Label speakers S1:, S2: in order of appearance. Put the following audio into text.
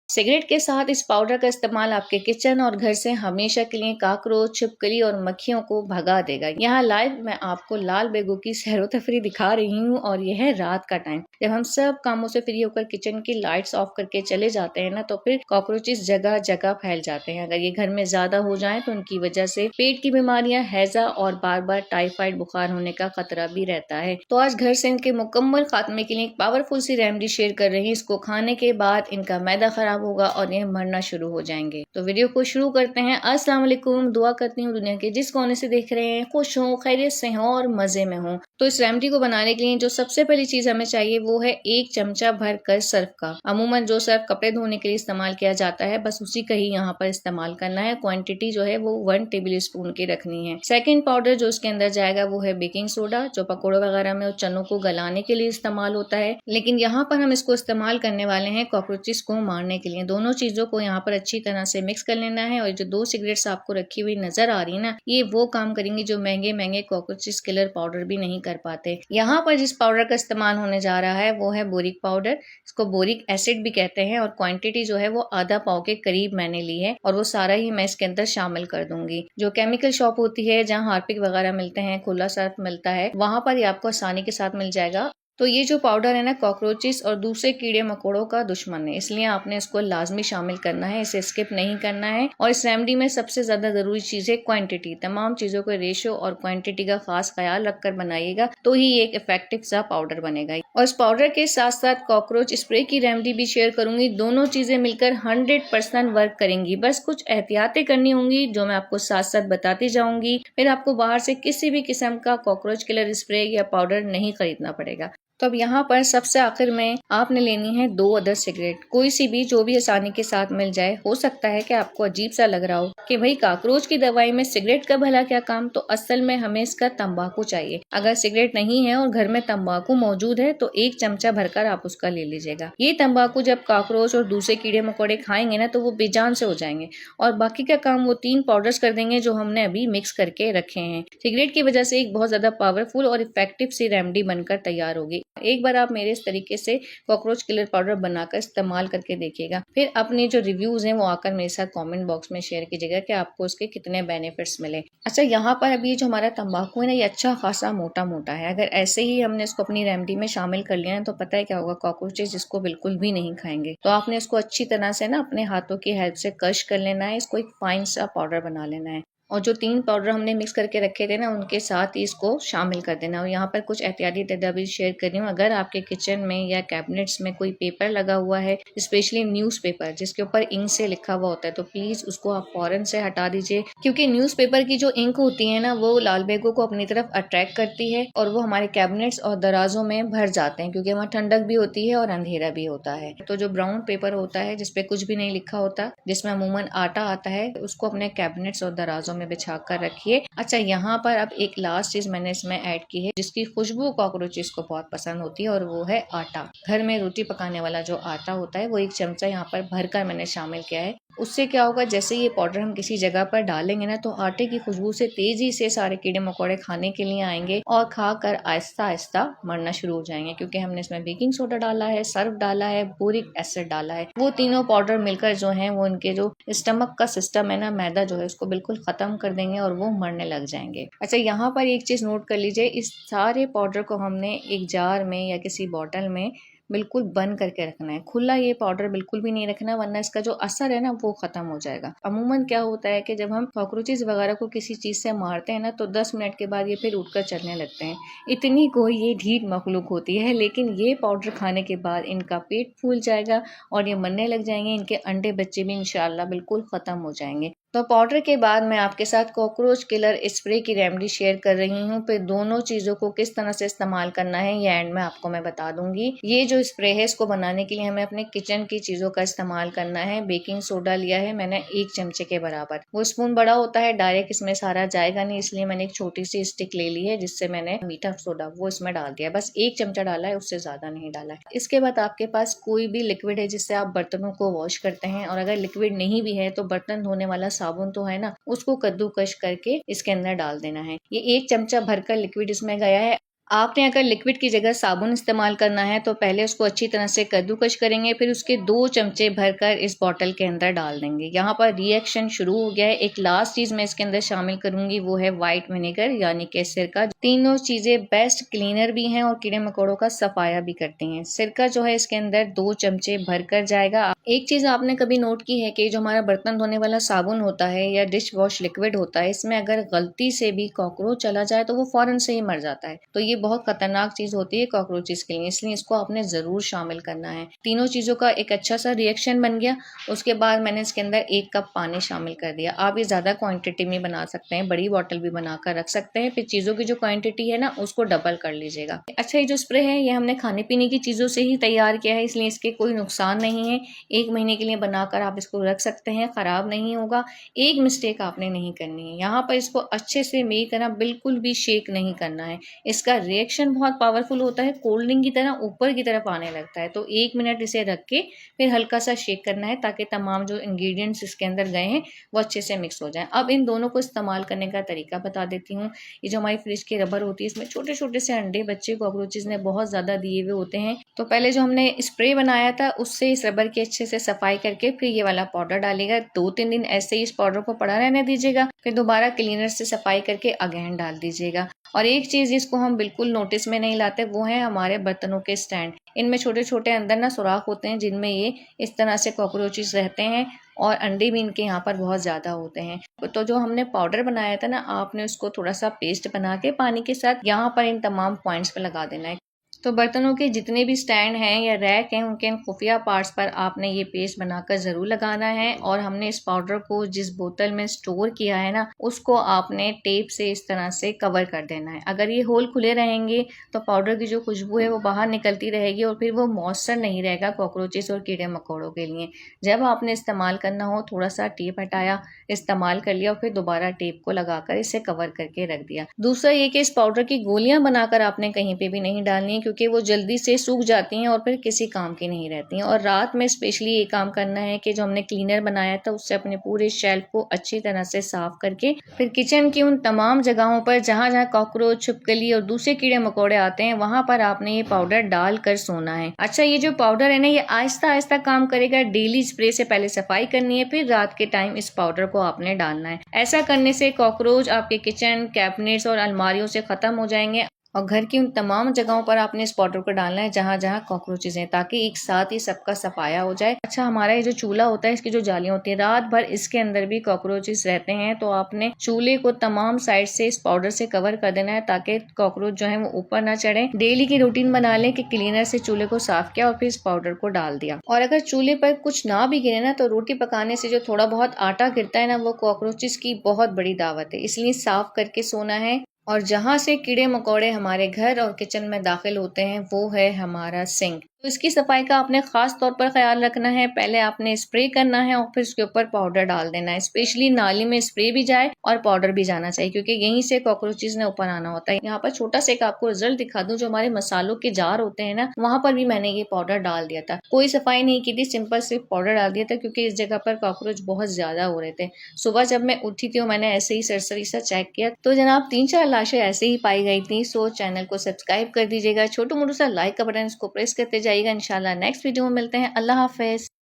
S1: Cigarette के साथ इस पाउडर का इस्तेमाल आपके किचन और घर से हमेशा के लिए काकरोच, छिपकली और मक्खियों को भगा देगा। यहाँ लाइव मैं आपको लाल बेगों की सैरो तफरी दिखा रही हूँ और यह है रात का टाइम, जब हम सब कामों से फ्री होकर किचन की लाइट्स ऑफ करके चले जाते हैं ना, तो फिर कॉकरोचेस जगह जगह फैल जाते हैं। अगर ये घर में ज्यादा हो जाए तो उनकी वजह से पेट की बीमारियां, हैजा और बार बार टाइफाइड बुखार होने का खतरा भी रहता है। तो आज घर से इनके मुकम्मल खात्मे के लिए एक पावरफुल सी रेमेडी शेयर कर रही हूँ। इसको खाने के बाद इनका मैदा खराब होगा और ये मरना शुरू हो जाएंगे। तो वीडियो को शुरू करते हैं। अस्सलाम वालेकुम। दुआ करती हूँ दुनिया के जिस कोने से देख रहे हैं खुश हो, खैरियत से हो और मजे में हो। तो इस रेमेडी को बनाने के लिए जो सबसे पहली चीज हमें चाहिए वो है 1 चमचा भर कर सर्फ का। अमूमन जो सर्फ कपड़े धोने के लिए इस्तेमाल किया जाता है, बस उसी का ही यहाँ पर इस्तेमाल करना है। क्वांटिटी जो है वो 1 टेबल स्पून की रखनी है। सेकेंड पाउडर जो इसके अंदर जाएगा वो है बेकिंग सोडा, जो पकौड़े वगैरह में और चनों को गलाने के लिए इस्तेमाल होता है। लेकिन यहाँ पर हम इसको इस्तेमाल करने वाले हैं कॉकरोचेस को मारने के लिए। दोनों चीजों को यहाँ पर अच्छी तरह से मिक्स कर लेना है। और जो 2 सिगरेट्स आपको रखी हुई नजर आ रही है ना, ये वो काम करेंगी जो महंगे महंगे कॉकरोचेस किलर पाउडर भी नहीं कर पाते। यहाँ पर जिस पाउडर का इस्तेमाल होने जा रहा है वो है बोरिक पाउडर। इसको बोरिक एसिड भी कहते हैं और क्वांटिटी जो है वो आधा पाव के करीब मैंने ली है और वो सारा ही मैं इसके अंदर शामिल कर दूंगी। जो केमिकल शॉप होती है जहाँ हार्पिक वगैरह मिलते हैं, खुला सर्फ मिलता है, वहां पर ये आपको आसानी के साथ मिल जाएगा। तो ये जो पाउडर है ना, कॉकरोचेस और दूसरे कीड़े मकोड़ों का दुश्मन है, इसलिए आपने इसको लाजमी शामिल करना है, इसे स्किप नहीं करना है। और इस रेमेडी में सबसे ज्यादा जरूरी चीज है क्वांटिटी। तमाम चीजों के रेशो और क्वांटिटी का खास ख्याल रखकर बनाइएगा, तो ही एक इफेक्टिव सा पाउडर बनेगा। और इस पाउडर के साथ साथ कॉकरोच स्प्रे की रेमेडी भी शेयर करूंगी। दोनों चीजें मिलकर 100% वर्क करेंगी। बस कुछ एहतियातें करनी होंगी जो मैं आपको साथ साथ बताती जाऊंगी। फिर आपको बाहर से किसी भी किस्म का कॉकरोच किलर स्प्रे या पाउडर नहीं खरीदना पड़ेगा। तो अब यहाँ पर सबसे आखिर में आपने लेनी है 2 अदर सिगरेट, कोई सी भी जो भी आसानी के साथ मिल जाए। हो सकता है कि आपको अजीब सा लग रहा हो कि भाई काकरोच की दवाई में सिगरेट का भला क्या काम, तो असल में हमें इसका तंबाकू चाहिए। अगर सिगरेट नहीं है और घर में तंबाकू मौजूद है तो 1 चमचा भरकर आप उसका ले लीजिएगा। ये तंबाकू जब काकरोच और दूसरे कीड़े मकोड़े खाएंगे ना, तो वो बेजान से हो जाएंगे और बाकी का काम वो 3 पाउडर्स कर देंगे जो हमने अभी मिक्स करके रखे हैं। सिगरेट की वजह से एक बहुत ज्यादा पावरफुल और इफेक्टिव सी रेमेडी बनकर तैयार होगी। एक बार आप मेरे इस तरीके से कॉकरोच किलर पाउडर बनाकर इस्तेमाल करके देखिएगा। फिर अपने जो रिव्यूज हैं वो आकर मेरे साथ कमेंट बॉक्स में शेयर कीजिएगा कि आपको उसके कितने बेनिफिट्स मिले। अच्छा, यहाँ पर अभी जो हमारा तंबाकू है ना, ये अच्छा खासा मोटा मोटा है। अगर ऐसे ही हमने इसको अपनी रेमेडी में शामिल कर लिया है तो पता है क्या होगा, कॉकरोचेस इसको बिल्कुल भी नहीं खाएंगे। तो आपने इसको अच्छी तरह से ना अपने हाथों की हेल्प से क्रश कर लेना है, इसको एक फाइन सा पाउडर बना लेना है। और जो 3 पाउडर हमने मिक्स करके रखे थे ना, उनके साथ ही इसको शामिल कर देना। और यहाँ पर कुछ एहतियाती तदाबीर शेयर कर रही हूँ। अगर आपके किचन में या कैबिनेट्स में कोई पेपर लगा हुआ है, स्पेशली न्यूज़पेपर जिसके ऊपर इंक से लिखा हुआ होता है, तो प्लीज उसको आप फौरन से हटा दीजिए, क्योंकि न्यूज़पेपर की जो इंक होती है ना, वो लाल बेगों को अपनी तरफ अट्रैक्ट करती है और वो हमारे कैबिनेट्स और दराजों में भर जाते हैं, क्योंकि वहाँ ठंडक भी होती है और अंधेरा भी होता है। तो जो ब्राउन पेपर होता है जिसपे कुछ भी नहीं लिखा होता, जिसमें अमूमन आटा आता है, उसको अपने कैबिनेट्स और दराजों में बिछा कर रखिए। अच्छा, यहाँ पर अब एक लास्ट चीज मैंने इसमें ऐड की है जिसकी खुशबू कॉकरोचेस को बहुत पसंद होती है, और वो है आटा। घर में रोटी पकाने वाला जो आटा होता है वो 1 चमचा यहाँ पर भरकर मैंने शामिल किया है। उससे क्या होगा, जैसे ये पाउडर हम किसी जगह पर डालेंगे ना, तो आटे की खुशबू से तेजी से सारे कीड़े मकोड़े खाने के लिए आएंगे और खाकर आहिस्ता आहिस्ता मरना शुरू हो जाएंगे, क्योंकि हमने इसमें बेकिंग सोडा डाला है, सर्फ डाला है, बोरिक एसिड डाला है। वो तीनों पाउडर मिलकर जो है वो उनके जो स्टमक का सिस्टम है ना, मैदा जो है उसको बिल्कुल खत्म कर देंगे और वो मरने लग जाएंगे। अच्छा, यहाँ पर एक चीज नोट कर लीजिए, इस सारे पाउडर को हमने एक जार में या किसी बॉटल में बिल्कुल बंद करके रखना है। खुला ये पाउडर बिल्कुल भी नहीं रखना, वरना इसका जो असर है ना वो खत्म हो जाएगा। अमूमन क्या होता है कि जब हम कॉकरोचेस वगैरह को किसी चीज से मारते हैं ना, तो 10 मिनट के बाद ये फिर उठकर चलने लगते हैं। इतनी कोई ये ढीठ मखलूक होती है, लेकिन ये पाउडर खाने के बाद इनका पेट फूल जाएगा और ये मरने लग जाएंगे। इनके अंडे बच्चे भी इंशाल्लाह बिल्कुल खत्म हो जाएंगे। तो पाउडर के बाद मैं आपके साथ कॉकरोच किलर स्प्रे की रेमेडी शेयर कर रही हूँ। फिर दोनों चीजों को किस तरह से इस्तेमाल करना है ये एंड में आपको मैं बता दूंगी। ये जो स्प्रे है इसको बनाने के लिए हमें अपने किचन की चीजों का इस्तेमाल करना है। बेकिंग सोडा लिया है मैंने 1 चमचे के बराबर। वो स्पून बड़ा होता है, डायरेक्ट इसमें सारा जाएगा नहीं, इसलिए मैंने एक छोटी सी स्टिक ले ली है जिससे मैंने मीठा सोडा वो इसमें डाल दिया। बस 1 चमचा डाला है, उससे ज्यादा नहीं डाला है। इसके बाद आपके पास कोई भी लिक्विड है जिससे आप बर्तनों को वॉश करते हैं, और अगर लिक्विड नहीं भी है तो बर्तन धोने वाला साबुन तो है ना, उसको कद्दूकश करके इसके अंदर डाल देना है। ये 1 चमचा भरकर लिक्विड इसमें गया है। आपने अगर लिक्विड की जगह साबुन इस्तेमाल करना है तो पहले उसको अच्छी तरह से कद्दूकश करेंगे, फिर उसके 2 चमचे भरकर इस बॉटल के अंदर डाल देंगे। यहाँ पर रिएक्शन शुरू हो गया है। एक लास्ट चीज़ मैं इसके अंदर शामिल करूंगी, वो है व्हाइट विनेगर यानी कि सिरका। तीनों चीज़ें बेस्ट क्लीनर भी हैं और कीड़े मकोड़ों का सफाया भी करती हैं। सिरका जो है इसके अंदर 2 चमचे भरकर जाएगा। एक चीज़ आपने कभी नोट की है कि जो हमारा बर्तन धोने वाला साबुन होता है या डिश वॉश लिक्विड होता है, इसमें अगर गलती से भी कॉकरोच चला जाए तो वो फौरन से ही मर जाता है। तो ये बहुत खतरनाक चीज होती है कॉकरोचेस के लिए, इसलिए इसको आपने जरूर शामिल करना है। तीनों चीजों का एक अच्छा सा रिएक्शन बन गया। उसके बाद मैंने इसके अंदर 1 कप पानी शामिल कर दिया। आप ये ज्यादा क्वांटिटी में बना सकते हैं, बड़ी बॉटल भी बनाकर रख सकते हैं। फिर चीजों की जो क्वांटिटी है ना उसको डबल कर लीजिएगा। अच्छा, ये जो स्प्रे है ये हमने खाने पीने की चीजों से ही तैयार किया है, इसलिए इसके कोई नुकसान नहीं है। 1 महीने के लिए बनाकर आप इसको रख सकते हैं, खराब नहीं होगा। एक मिस्टेक आपने नहीं करनी है, यहाँ पर इसको अच्छे से मेरी तरह बिल्कुल भी शेक नहीं करना है। इसका रिएक्शन बहुत पावरफुल होता है, कोल्ड ड्रिंक की तरह ऊपर की तरफ आने लगता है। तो 1 मिनट इसे रख के फिर हल्का सा शेक करना है ताकि तमाम जो इंग्रेडिएंट्स इसके अंदर गए हैं वो अच्छे से मिक्स हो जाए। अब इन दोनों को इस्तेमाल करने का तरीका बता देती हूँ। ये जो हमारी फ्रिज की रबर होती है इसमें छोटे छोटे से अंडे बच्चे कॉकरोचेज ने बहुत ज्यादा दिए हुए होते हैं। तो पहले जो हमने स्प्रे बनाया था उससे इस रबर की अच्छे से सफाई करके फिर ये वाला पाउडर डालेगा। 2-3 दिन ऐसे ही इस पाउडर को पड़ा रहने दीजिएगा, फिर दोबारा क्लीनर से सफाई करके अगेन डाल दीजिएगा। और एक चीज जिसको हम बिल्कुल नोटिस में नहीं लाते वो है हमारे बर्तनों के स्टैंड। इनमें छोटे छोटे अंदर ना सुराख होते हैं जिनमें ये इस तरह से कॉकरोचेस रहते हैं और अंडे भी इनके यहाँ पर बहुत ज्यादा होते हैं। तो जो हमने पाउडर बनाया था ना, आपने उसको थोड़ा सा पेस्ट बना के पानी के साथ यहाँ पर इन तमाम पॉइंट्स पे लगा देना है। तो बर्तनों के जितने भी स्टैंड हैं या रैक हैं उनके इन खुफिया पार्ट्स पर आपने ये पेस्ट बनाकर ज़रूर लगाना है। और हमने इस पाउडर को जिस बोतल में स्टोर किया है ना उसको आपने टेप से इस तरह से कवर कर देना है। अगर ये होल खुले रहेंगे तो पाउडर की जो खुशबू है वो बाहर निकलती रहेगी और फिर वो मॉइस्चर नहीं रहेगा कॉकरोचेस और कीड़े मकोड़ों के लिए। जब आपने इस्तेमाल करना हो थोड़ा सा टेप हटाया, इस्तेमाल कर लिया और फिर दोबारा टेप को लगाकर इसे कवर करके रख दिया। दूसरा ये कि इस पाउडर की गोलियां बनाकर आपने कहीं पे भी नहीं डालनी है क्योंकि वो जल्दी से सूख जाती हैं और फिर किसी काम की नहीं रहती हैं। और रात में स्पेशली ये काम करना है कि जो हमने क्लीनर बनाया था उससे अपने पूरे शेल्फ को अच्छी तरह से साफ करके फिर किचन की उन तमाम जगहों पर जहां जहां कॉकरोच, छिपकली और दूसरे कीड़े मकोड़े आते हैं वहां पर आपने ये पाउडर डाल कर सोना है। अच्छा, ये जो पाउडर है ना ये आहिस्ता आहिस्ता काम करेगा। डेली स्प्रे से पहले सफाई करनी है, फिर रात के टाइम इस पाउडर को आपने डालना है। ऐसा करने से कॉकरोच आपके किचन, कैबिनेट्स और अलमारियों से खत्म हो जाएंगे। और घर की उन तमाम जगहों पर आपने इस पाउडर को डालना है जहां जहां कॉकरोचेज हैं ताकि एक साथ ही सबका सफाया हो जाए। अच्छा, हमारा ये जो चूल्हा होता है इसकी जो जालियां होती है रात भर इसके अंदर भी कॉकरोचेज रहते हैं, तो आपने चूल्हे को तमाम साइड से इस पाउडर से कवर कर देना है ताकि कॉकरोच जो है वो ऊपर ना चढ़े। डेली की रूटीन बना लें कि क्लीनर से चूल्हे को साफ किया और फिर इस पाउडर को डाल दिया। और अगर चूल्हे पर कुछ ना भी गिरे ना तो रोटी पकाने से जो थोड़ा बहुत आटा गिरता है ना वो कॉकरोचेज की बहुत बड़ी दावत है, इसलिए साफ करके सोना है। और जहां से कीड़े मकोड़े हमारे घर और किचन में दाखिल होते हैं वो है हमारा सिंक। तो इसकी सफाई का आपने खास तौर पर ख्याल रखना है। पहले आपने स्प्रे करना है और फिर उसके ऊपर पाउडर डाल देना है। स्पेशली नाली में स्प्रे भी जाए और पाउडर भी जाना चाहिए क्योंकि यहीं से कॉकरोचेज ने ऊपर आना होता है। यहाँ पर छोटा सा एक आपको रिजल्ट दिखा दूं, जो हमारे मसालों के जार होते हैं ना वहां पर भी मैंने ये पाउडर डाल दिया था। कोई सफाई नहीं की थी, सिंपल सिर्फ पाउडर डाल दिया था क्योंकि इस जगह पर कॉकरोच बहुत ज्यादा हो रहे थे। सुबह जब मैं उठी थी मैंने ऐसे ही सरसरी सा चेक किया तो जनाब 3-4 लाशें ऐसे ही पाई गई थी। सो चैनल को सब्सक्राइब कर दीजिएगा, छोटू मोटू सा लाइक का बटन इसको प्रेस करते जाइएगा। इंशाल्लाह नेक्स्ट वीडियो में मिलते हैं। अल्लाह हाफिज।